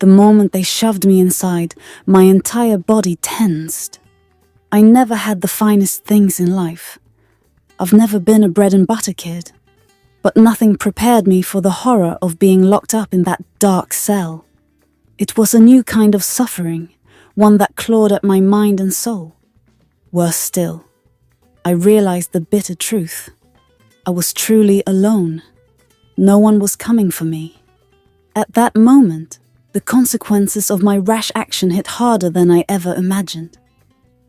The moment they shoved me inside, my entire body tensed. I never had the finest things in life. I've never been a bread and butter kid. But nothing prepared me for the horror of being locked up in that dark cell. It was a new kind of suffering, one that clawed at my mind and soul. Worse still, I realized the bitter truth. I was truly alone. No one was coming for me. At that moment, the consequences of my rash action hit harder than I ever imagined.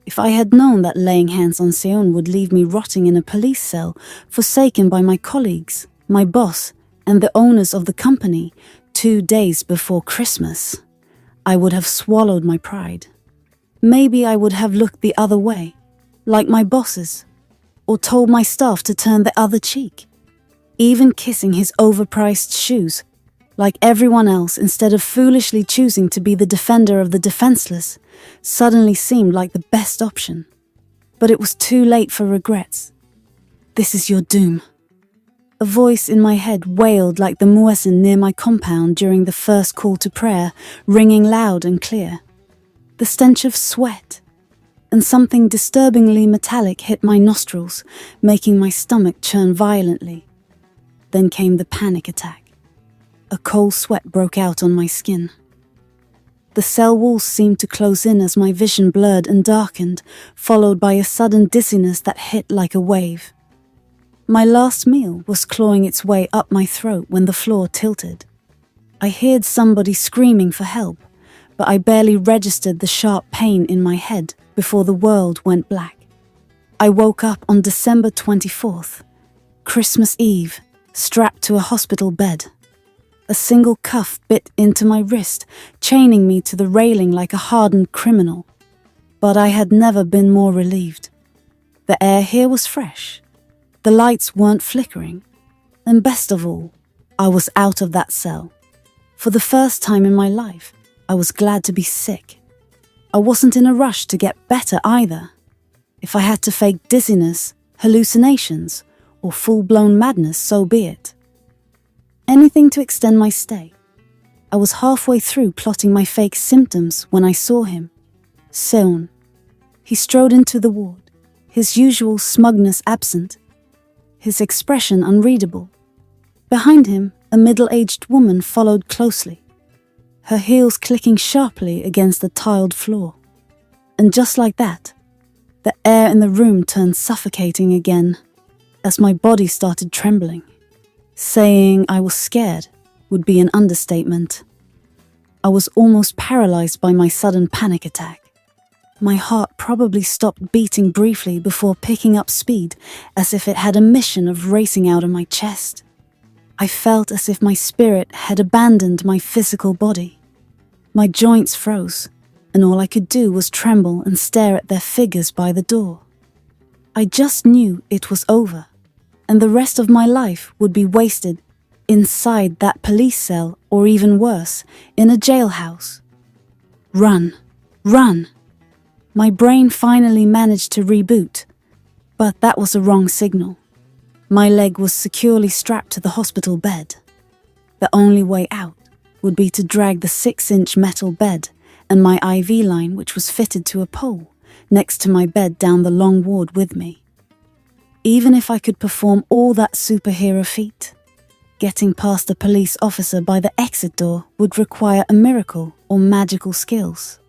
If I had known that laying hands on Seon would leave me rotting in a police cell, forsaken by my colleagues, my boss, and the owners of the company 2 days before Christmas, I would have swallowed my pride. Maybe I would have looked the other way, like my bosses, or told my staff to turn the other cheek. Even kissing his overpriced shoes, like everyone else, instead of foolishly choosing to be the defender of the defenseless, suddenly seemed like the best option. But it was too late for regrets. This is your doom. A voice in my head wailed like the muezzin near my compound during the first call to prayer, ringing loud and clear. The stench of sweat and something disturbingly metallic hit my nostrils, making my stomach churn violently. Then came the panic attack. A cold sweat broke out on my skin. The cell walls seemed to close in as my vision blurred and darkened, followed by a sudden dizziness that hit like a wave. My last meal was clawing its way up my throat when the floor tilted. I heard somebody screaming for help, but I barely registered the sharp pain in my head before the world went black. I woke up on December 24th, Christmas Eve, strapped to a hospital bed. A single cuff bit into my wrist, chaining me to the railing like a hardened criminal. But I had never been more relieved. The air here was fresh. The lights weren't flickering. And best of all, I was out of that cell. For the first time in my life, I was glad to be sick. I wasn't in a rush to get better either. If I had to fake dizziness, hallucinations, or full-blown madness, so be it. Anything to extend my stay. I was halfway through plotting my fake symptoms when I saw him. Seon. He strode into the ward, his usual smugness absent, his expression unreadable. Behind him, a middle-aged woman followed closely, her heels clicking sharply against the tiled floor. And just like that, the air in the room turned suffocating again as my body started trembling. Saying I was scared would be an understatement. I was almost paralyzed by my sudden panic attack. My heart probably stopped beating briefly before picking up speed, as if it had a mission of racing out of my chest. I felt as if my spirit had abandoned my physical body. My joints froze, and all I could do was tremble and stare at their figures by the door. I just knew it was over, and the rest of my life would be wasted inside that police cell, or even worse, in a jailhouse. Run, run. My brain finally managed to reboot, but that was a wrong signal. My leg was securely strapped to the hospital bed. The only way out would be to drag the 6-inch metal bed and my IV line, which was fitted to a pole, next to my bed down the long ward with me. Even if I could perform all that superhero feat, getting past a police officer by the exit door would require a miracle or magical skills.